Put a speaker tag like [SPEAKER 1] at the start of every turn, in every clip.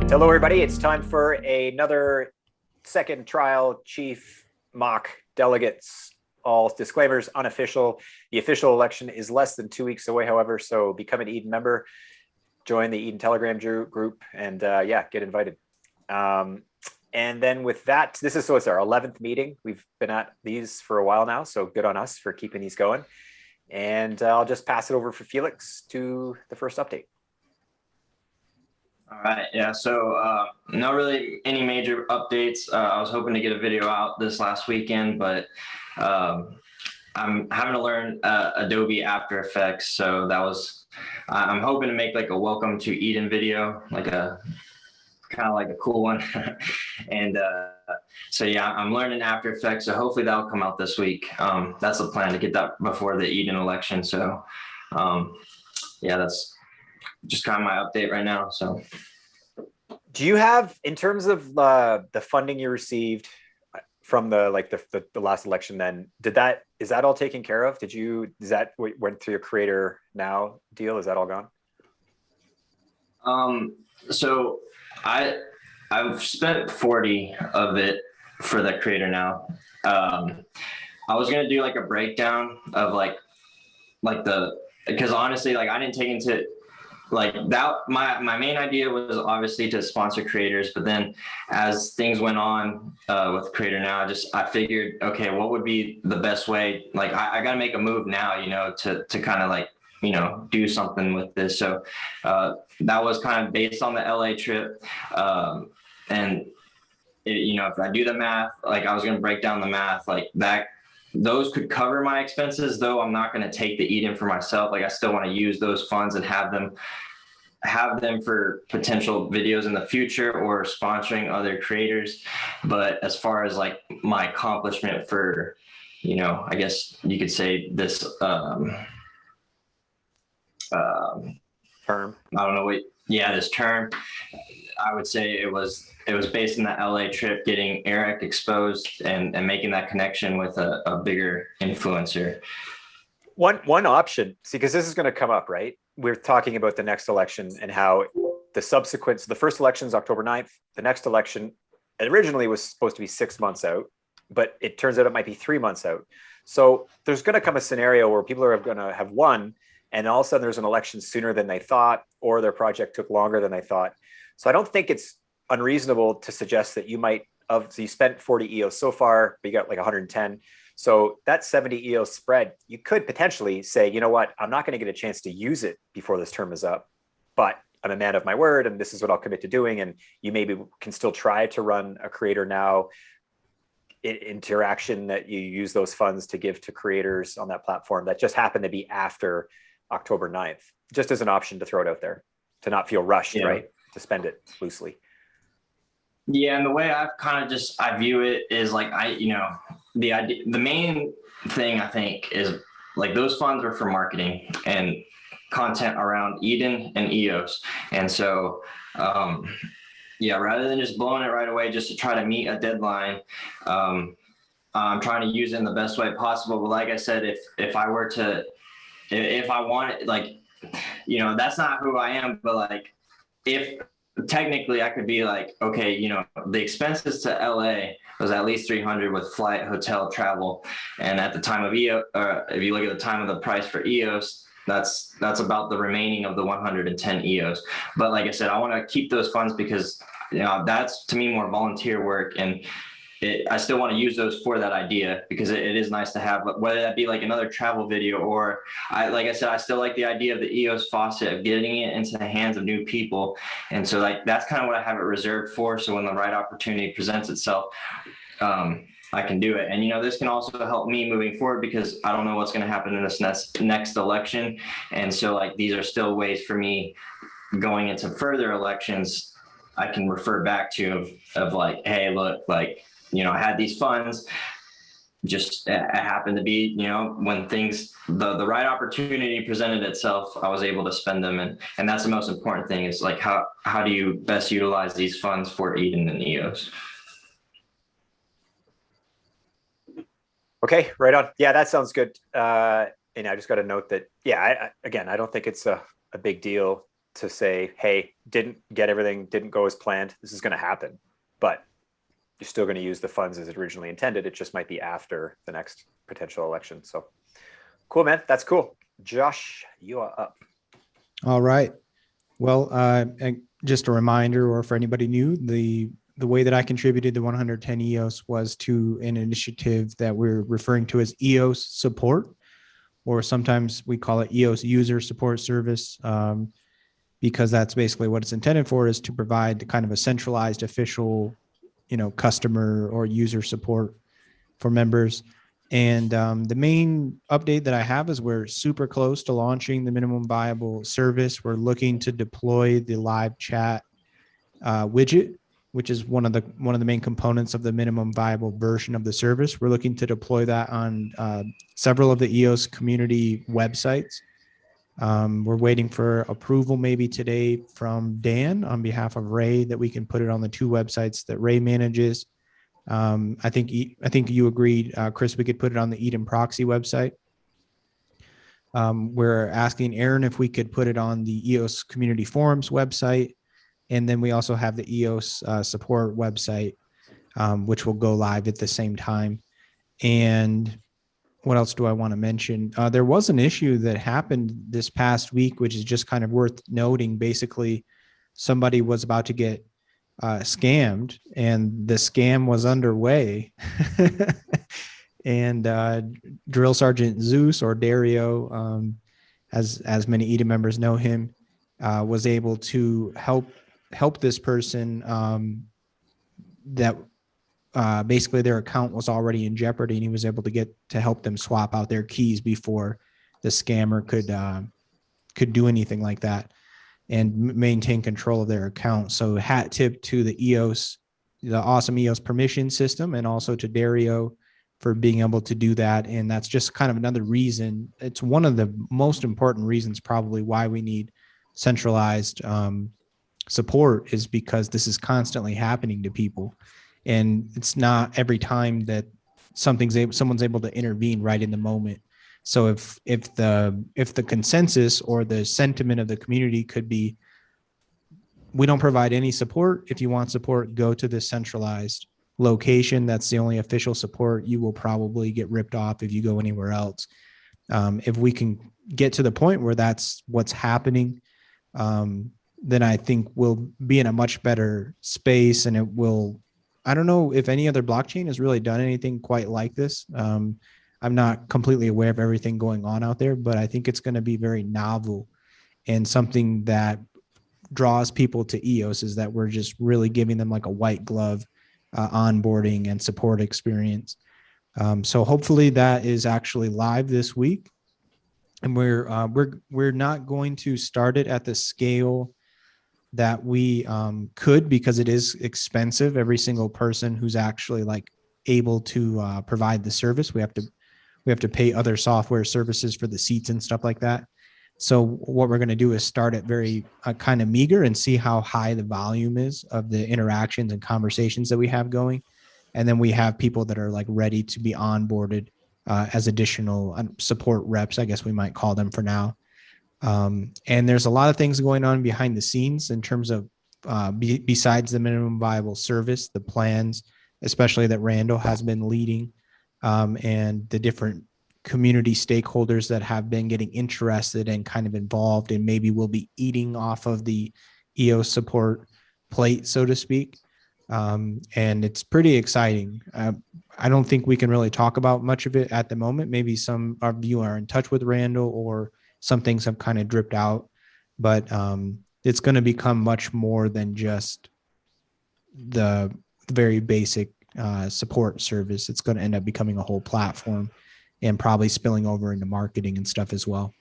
[SPEAKER 1] Hello, everybody. It's time for another second trial Chief mock delegates. All disclaimers, unofficial. The official election is less than 2 weeks away, however, so become an Eden member, join the Eden Telegram group, and yeah, get invited. And then with that, it's our 11th meeting. We've been at these for a while now, so good on us for keeping these going. And I'll just pass it over for Felix to the first update.
[SPEAKER 2] All right, yeah, so not really any major updates. I was hoping to get a video out this last weekend, but I'm having to learn Adobe After Effects, so I'm hoping to make like a welcome to Eden video, like a kind of like a cool one. And so yeah, I'm learning After Effects, so hopefully that'll come out this week. That's the plan, to get that before the Eden election. So yeah, that's just kind of my update right now. So
[SPEAKER 1] do you have, in terms of the funding you received from the last election, then is that all taken care of? Is that what went through your Creator Now deal? Is that all gone?
[SPEAKER 2] So I've spent 40 of it for the Creator Now. I was gonna do like a breakdown of because honestly, like, I didn't take into like that. My main idea was obviously to sponsor creators, but then as things went on with Creator Now, I figured, okay, what would be the best way? Like, I got to make a move now, to kind of like, do something with this. So that was kind of based on the LA trip. And if I do the math, like, I was going to break down the math like that. Those could cover my expenses, though I'm not going to take the Eden for myself. Like, I still want to use those funds and have them for potential videos in the future or sponsoring other creators. But as far as like my accomplishment for, I guess you could say this
[SPEAKER 1] term.
[SPEAKER 2] I don't know what. Yeah, this term. I would say it was based in the LA trip, getting Eric exposed and making that connection with a bigger influencer.
[SPEAKER 1] One option, see, because this is going to come up, right? We're talking about the next election and how the first election is October 9th. The next election originally was supposed to be 6 months out, but it turns out it might be 3 months out. So there's going to come a scenario where people are going to have won, and all of a sudden there's an election sooner than they thought, or their project took longer than they thought. So I don't think it's unreasonable to suggest that you spent 40 EOS so far, but you got like 110. So that 70 EOS spread, you could potentially say, you know what, I'm not going to get a chance to use it before this term is up, but I'm a man of my word, and this is what I'll commit to doing. And you maybe can still try to run a Creator Now interaction that you use those funds to give to creators on that platform that just happen to be after October 9th, just as an option to throw it out there, to not feel rushed, yeah. Right? To spend it loosely.
[SPEAKER 2] Yeah, and the way I've kind of I view it is like, the main thing I think is like those funds are for marketing and content around Eden and EOS. And so, yeah, rather than just blowing it right away just to try to meet a deadline, I'm trying to use it in the best way possible. But like I said, if I want it, like, that's not who I am, but like, if technically I could be like, okay, the expenses to LA was at least 300 with flight, hotel, travel. And at the time of EOS, if you look at the time of the price for EOS, that's about the remaining of the 110 EOS. But like I said, I want to keep those funds because, that's to me more volunteer work. And I still want to use those for that idea because it is nice to have, whether that be like another travel video or like I said, I still like the idea of the EOS faucet, of getting it into the hands of new people. And so like, that's kind of what I have it reserved for. So when the right opportunity presents itself, I can do it. And, this can also help me moving forward because I don't know what's going to happen in this next election. And so like, these are still ways for me going into further elections I can refer back to of like, hey, look, like, I had these funds, just it happened to be, when the right opportunity presented itself, I was able to spend them. And that's the most important thing is like, how do you best utilize these funds for Eden and EOS?
[SPEAKER 1] Okay, right on. Yeah, that sounds good. And I just got to note that, yeah, again, I don't think it's a big deal to say, hey, didn't get everything, didn't go as planned. This is going to happen, but you're still going to use the funds as originally intended. It just might be after the next potential election. So cool, man. That's cool. Josh, you are up.
[SPEAKER 3] All right. Well, and just a reminder, or for anybody new, the way that I contributed to 110 EOS was to an initiative that we're referring to as EOS Support, or sometimes we call it EOS User Support Service, because that's basically what it's intended for, is to provide kind of a centralized official, customer or user support for members. And the main update that I have is we're super close to launching the minimum viable service. We're looking to deploy the live chat widget, which is one of the main components of the minimum viable version of the service. We're looking to deploy that on several of the EOS community websites. We're waiting for approval maybe today from Dan on behalf of Ray that we can put it on the 2 websites that Ray manages. I think you agreed, Chris, we could put it on the Eden Proxy website. We're asking Aaron if we could put it on the EOS Community Forums website. And then we also have the EOS Support website, which will go live at the same time. And what else do I want to mention? There was an issue that happened this past week, which is just kind of worth noting. Basically, somebody was about to get scammed, and the scam was underway. And Drill Sergeant Zeus, or Dario, as many EDA members know him, was able to help this person that basically their account was already in jeopardy, and he was able to help them swap out their keys before the scammer could do anything like that and maintain control of their account. So hat tip to the awesome EOS permission system, and also to Dario for being able to do that. And that's just kind of another reason. It's one of the most important reasons probably why we need centralized support, is because this is constantly happening to people. And it's not every time that someone's able to intervene right in the moment. So if the consensus or the sentiment of the community could be, we don't provide any support. If you want support, go to this centralized location. That's the only official support. You will probably get ripped off if you go anywhere else. If we can get to the point where that's what's happening, then I think we'll be in a much better space, and it will. I don't know if any other blockchain has really done anything quite like this. I'm not completely aware of everything going on out there, but I think it's going to be very novel, and something that draws people to EOS is that we're just really giving them like a white glove onboarding and support experience. So hopefully that is actually live this week, and we're not going to start it at the scale that we could, because it is expensive. Every single person who's actually like able to provide the service, we have to pay other software services for the seats and stuff like that. So what we're going to do is start at very kind of meager and see how high the volume is of the interactions and conversations that we have going. And then we have people that are like ready to be onboarded as additional support reps, I guess we might call them for now. And there's a lot of things going on behind the scenes in terms of besides the minimum viable service, the plans, especially that Randall has been leading, and the different community stakeholders that have been getting interested and kind of involved, and maybe will be eating off of the EOS support plate, so to speak. And it's pretty exciting. I don't think we can really talk about much of it at the moment. Maybe some of you are in touch with Randall, or some things have kind of dripped out, but it's going to become much more than just the very basic support service. It's going to end up becoming a whole platform, and probably spilling over into marketing and stuff as well.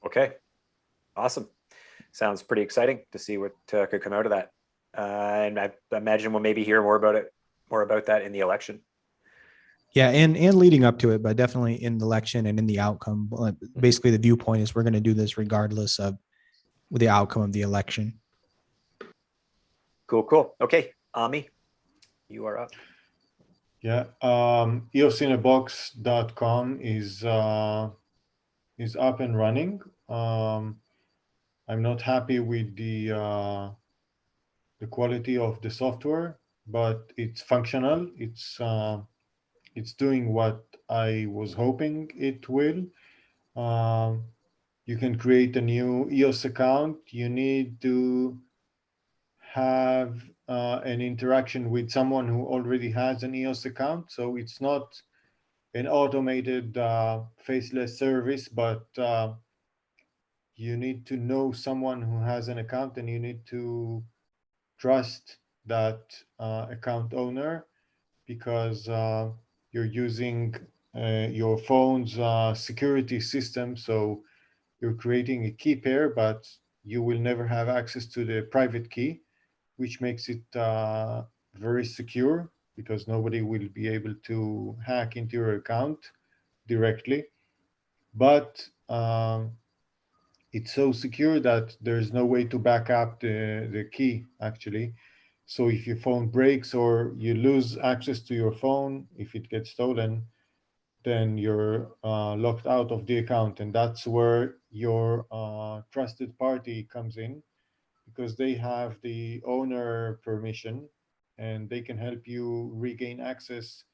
[SPEAKER 1] Okay, awesome. Sounds pretty exciting to see what could come out of that. And I imagine we'll maybe hear more about that in the election.
[SPEAKER 3] Yeah, and leading up to it, but definitely in the election and in the outcome. Basically, the viewpoint is we're going to do this regardless of the outcome of the election.
[SPEAKER 1] Cool. Okay, Ami, you are up.
[SPEAKER 4] Yeah, eosinabox.com is up and running. I'm not happy with the quality of the software, but it's functional. It's doing what I was hoping it will. Um, you can create a new EOS account. You need to have an interaction with someone who already has an EOS account. So it's not an automated faceless service, but you need to know someone who has an account, and you need to trust that account owner, because you're using your phone's security system. So you're creating a key pair, but you will never have access to the private key, which makes it very secure, because nobody will be able to hack into your account directly. But it's so secure that there's no way to back up the key, actually. So if your phone breaks or you lose access to your phone, if it gets stolen, then you're locked out of the account. And that's where your trusted party comes in, because they have the owner permission, and they can help you regain access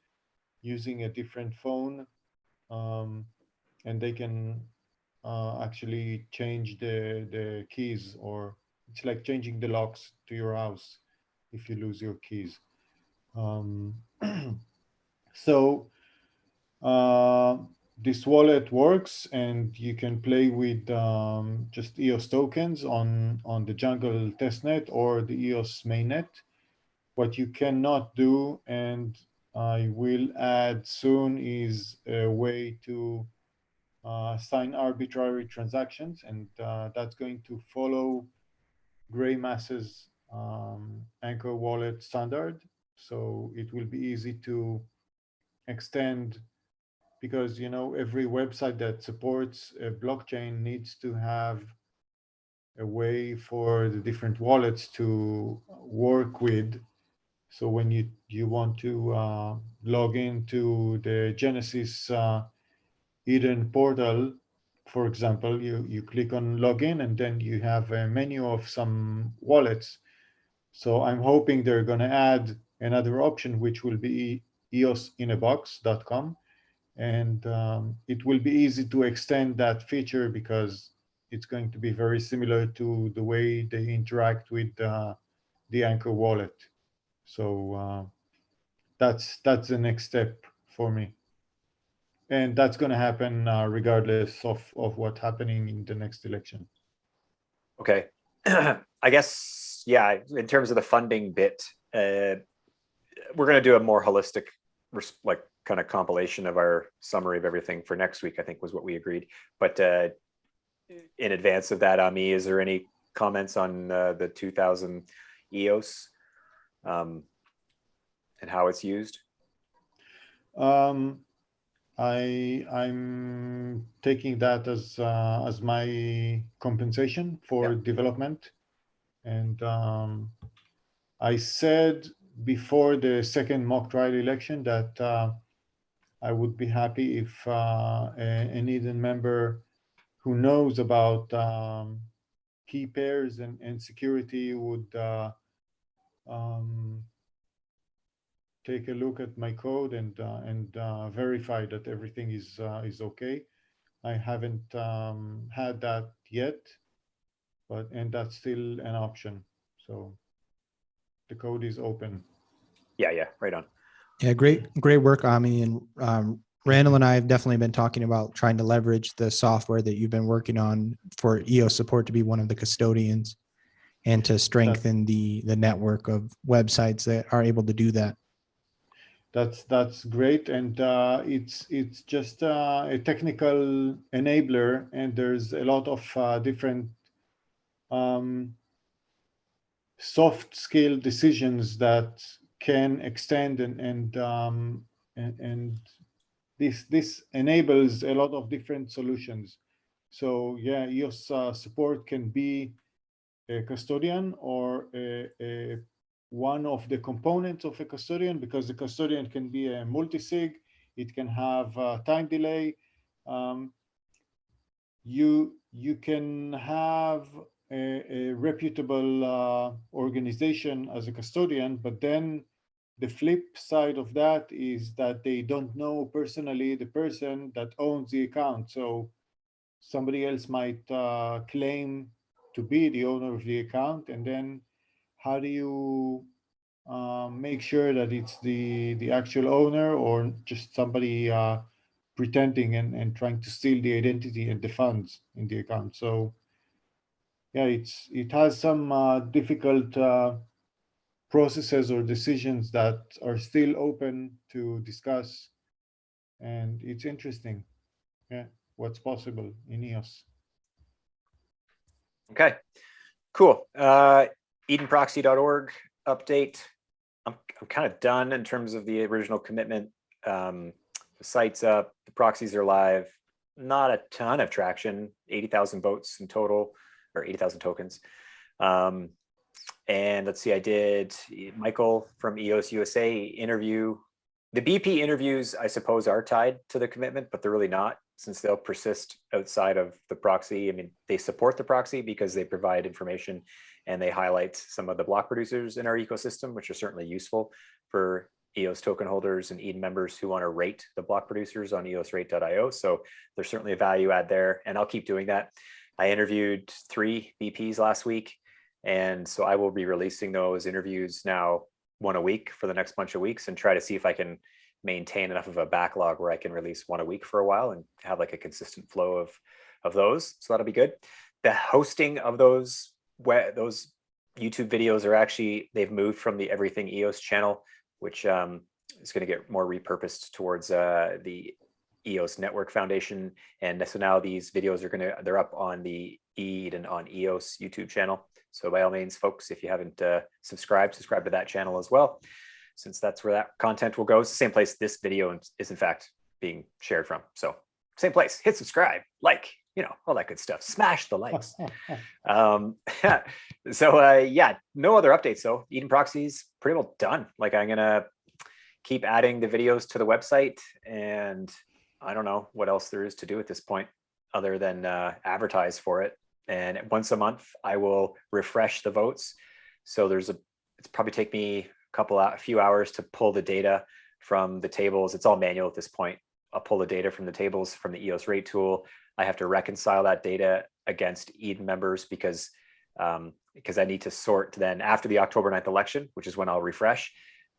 [SPEAKER 4] using a different phone. Um, and they can actually change the keys, or it's like changing the locks to your house if you lose your keys. Um, so uh, this wallet works, and you can play with just EOS tokens on the Jungle testnet or the EOS mainnet. What you cannot do, and I will add soon, is a way to sign arbitrary transactions, and that's going to follow Gray Mass's Anchor wallet standard. So it will be easy to extend, because every website that supports a blockchain needs to have a way for the different wallets to work with. So when you want to log into the Genesis Eden portal, for example, you click on login, and then you have a menu of some wallets. So I'm hoping they're going to add another option, which will be eosinabox.com. And it will be easy to extend that feature, because it's going to be very similar to the way they interact with the Anchor wallet. So that's the next step for me. And that's going to happen regardless of what's happening in the next election.
[SPEAKER 1] Okay. I guess, yeah, in terms of the funding bit, we're going to do a more holistic, like, kind of compilation of our summary of everything for next week, I think was what we agreed. But in advance of that, Ami, is there any comments on the 2000 EOS and how it's used?
[SPEAKER 4] I'm taking that as my compensation for development. And I said before the second mock trial election that I would be happy if an Eden member who knows about key pairs and security would take a look at my code and verify that everything is okay. I haven't had that yet, and that's still an option. So the code is open.
[SPEAKER 1] Yeah, right on.
[SPEAKER 3] Yeah, great work, Ami. And Randall and I have definitely been talking about trying to leverage the software that you've been working on for EOS Support to be one of the custodians, and to strengthen the network of websites that are able to do that.
[SPEAKER 4] That's great, and it's just a technical enabler, and there's a lot of different soft skill decisions that can extend, and this enables a lot of different solutions. So yeah, EOS support can be a custodian, or one of the components of a custodian, because the custodian can be a multi-sig. It can have time delay. You can have a reputable organization as a custodian, but then the flip side of that is that they don't know personally the person that owns the account. So somebody else might claim to be the owner of the account, and then how do you make sure that it's the actual owner or just somebody pretending and trying to steal the identity and the funds in the account? So yeah, it has some difficult processes or decisions that are still open to discuss, and it's interesting, yeah, what's possible in EOS.
[SPEAKER 1] Okay, cool. EdenProxy.org update. I'm kind of done in terms of the original commitment. The site's up, the proxies are live. Not a ton of traction, 80,000 votes in total, or 80,000 tokens. And let's see, I did Michael from EOS USA interview. The BP interviews, I suppose, are tied to the commitment, but they're really not, since they'll persist outside of the proxy. I mean, they support the proxy because they provide information and they highlight some of the block producers in our ecosystem, which are certainly useful for EOS token holders and Eden members who want to rate the block producers on eosrate.io. So there's certainly a value add there, and I'll keep doing that. I interviewed 3 BPs last week, and so I will be releasing those interviews now 1 a week for the next bunch of weeks, and try to see if I can maintain enough of a backlog where I can release 1 a week for a while and have like a consistent flow of those. So that'll be good. The hosting of those YouTube videos are actually, they've moved from the Everything EOS channel, which is going to get more repurposed towards the EOS Network Foundation. And so now these videos are they're up on the Eden on EOS YouTube channel. So by all means, folks, if you haven't subscribe to that channel as well, since that's where that content will go. It's the same place this video is in fact being shared from. So same place, hit subscribe, like, all that good stuff. Smash the likes. Yeah, no other updates though. Eden Proxy's pretty well done. Like, I'm gonna keep adding the videos to the website, and I don't know what else there is to do at this point other than advertise for it. And once a month, I will refresh the votes. So it's probably take me a few hours to pull the data from the tables. It's all manual at this point. I'll pull the data from the tables from the EOS rate tool. I have to reconcile that data against Eden members because I need to sort then after the October 9th election, which is when I'll refresh.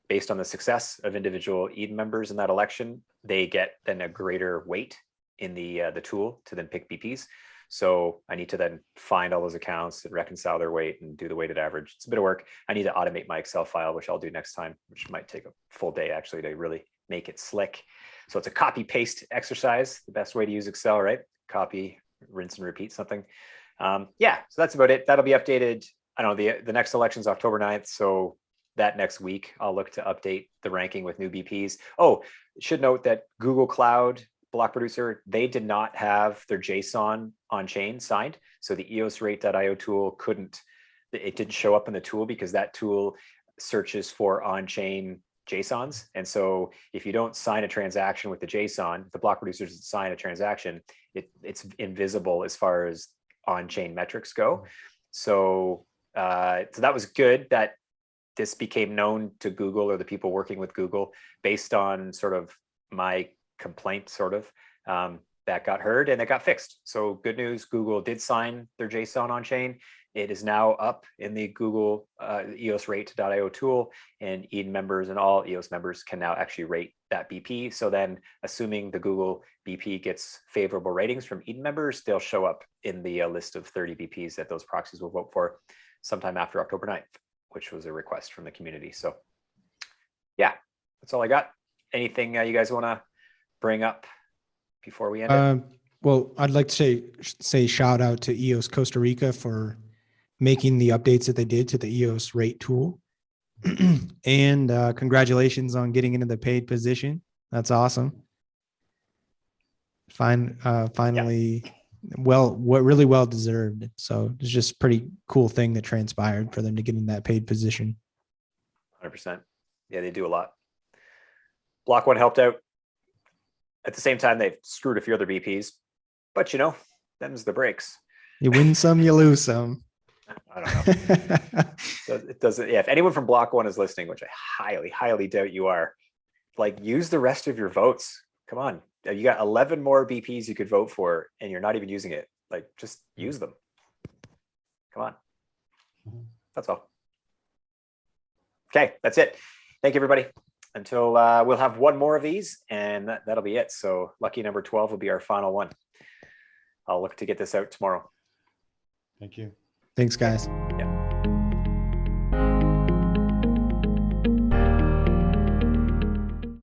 [SPEAKER 1] Based on the success of individual Eden members in that election, they get then a greater weight in the tool to then pick BPs. So I need to then find all those accounts and reconcile their weight and do the weighted average. It's a bit of work. I need to automate my Excel file, which I'll do next time, which might take a full day actually to really make it slick. So it's a copy paste exercise, the best way to use Excel, right? Copy, rinse and repeat something. Yeah, so that's about it. That'll be updated. I don't know, the next election's October 9th. So that next week, I'll look to update the ranking with new BPs. Oh, should note that Google Cloud block producer, they did not have their JSON on chain signed. So the eosrate.io tool it didn't show up in the tool because that tool searches for on-chain JSONs. And so if you don't sign a transaction with the JSON, the block producers sign a transaction, it's invisible as far as on-chain metrics go. So that was good that this became known to Google or the people working with Google based on sort of my complaint that got heard and it got fixed. So good news, Google did sign their JSON on chain. It is now up in the Google eosrate.io tool, and Eden members and all EOS members can now actually rate that BP. So then assuming the Google BP gets favorable ratings from Eden members, they'll show up in the list of 30 BPs that those proxies will vote for sometime after October 9th, which was a request from the community. So yeah, that's all I got. Anything you guys want to bring up before we end it?
[SPEAKER 3] Well, I'd like to say shout out to EOS Costa Rica for making the updates that they did to the EOS rate tool. And congratulations on getting into the paid position. That's awesome. Finally, really well deserved. So it's just a pretty cool thing that transpired for them to get in that paid position.
[SPEAKER 1] 100%. Yeah, they do a lot. Block One helped out. At the same time, they've screwed a few other BPs, but them's the breaks.
[SPEAKER 3] You win some, you lose some.
[SPEAKER 1] I don't know. So it doesn't. Yeah, if anyone from Block One is listening, which I highly doubt you are, like, use the rest of your votes. Come on, you got 11 more BPs you could vote for, and you're not even using it. Like, just use them. Come on. That's all. Okay, that's it. Thank you, everybody. Until we'll have one more of these, and that'll be it. So lucky number 12 will be our final one. I'll look to get this out tomorrow.
[SPEAKER 4] Thank you.
[SPEAKER 3] Thanks, guys.